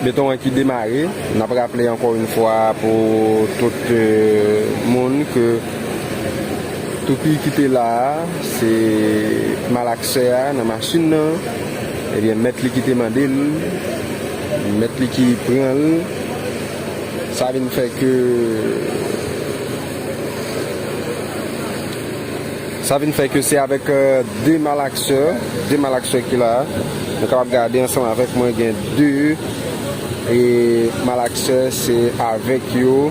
béton qui démarré. On a rappelé encore une fois pour tout le monde que tout qui était là, c'est malaxé dans la machine. Et bien, mettre qui était mandé, mettre qui prend, ça vient faire que c'est avec deux malaxeurs qui là. Nous sommes regarder ensemble avec moi, il y a deux. Et malaxeurs, c'est avec eux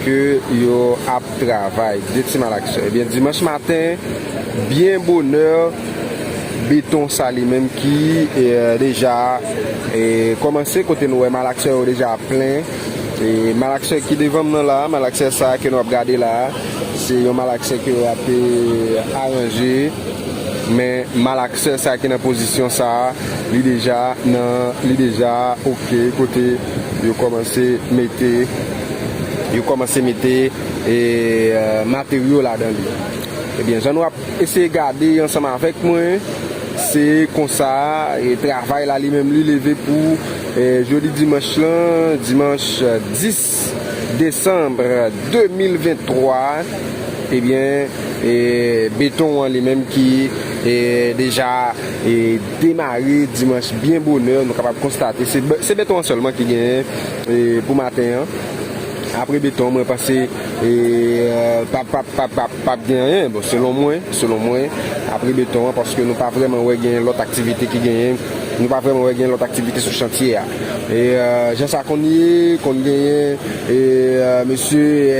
que yo a travail. Deux petits malaxeurs. Et bien, dimanche matin, bien bonheur. Béton ça lui-même qui est déjà commencé côté nous malaxeur déjà plein et malaxeur qui devant nous là malaxeur ça que nous avons regardé là c'est un malaxeur qui a été arrangé mais malaxeur ça qui est dans position ça il déjà OK côté il commencé mettre et matériaux là-dedans. Eh bien, j'en ai essayé de garder ensemble avec moi. C'est comme ça, et travail là lui-même lui levé pour jeudi dimanche 10 décembre 2023. Eh bien, béton lui-même qui est déjà démarré dimanche bien bonheur, nous sommes capables de constater. C'est béton seulement qui gagne pour matin. Après béton, moi passé pas bien bon selon moi après béton parce que nous pas vraiment gagner l'autre activité qui gagne nous pas vraiment gagner l'autre activité sur chantier et j'ai ça qu'on gagne et monsieur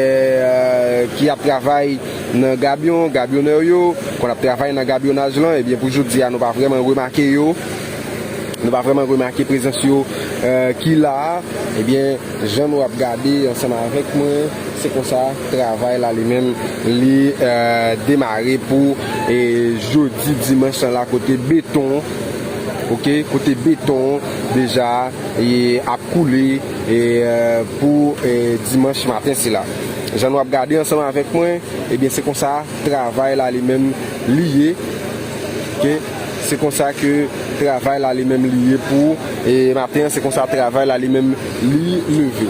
qui a travaillé dans gabionneur yo qu'on a travaillé dans gabionnage là et bien pour aujourd'hui nous pas vraiment remarquer yo nous pas vraiment remarquer présence qui là et bien j'en ai regardé ensemble avec moi c'est comme ça travail là lui-même li démarrer pour jeudi dimanche là côté béton OK côté béton déjà et a coulé et pour dimanche matin c'est là j'en ai regardé ensemble avec moi et bien c'est comme ça travail là lui-même lié OK c'est comme ça que travail là lui-même lié pour et matin c'est comme ça travail là lui-même levé.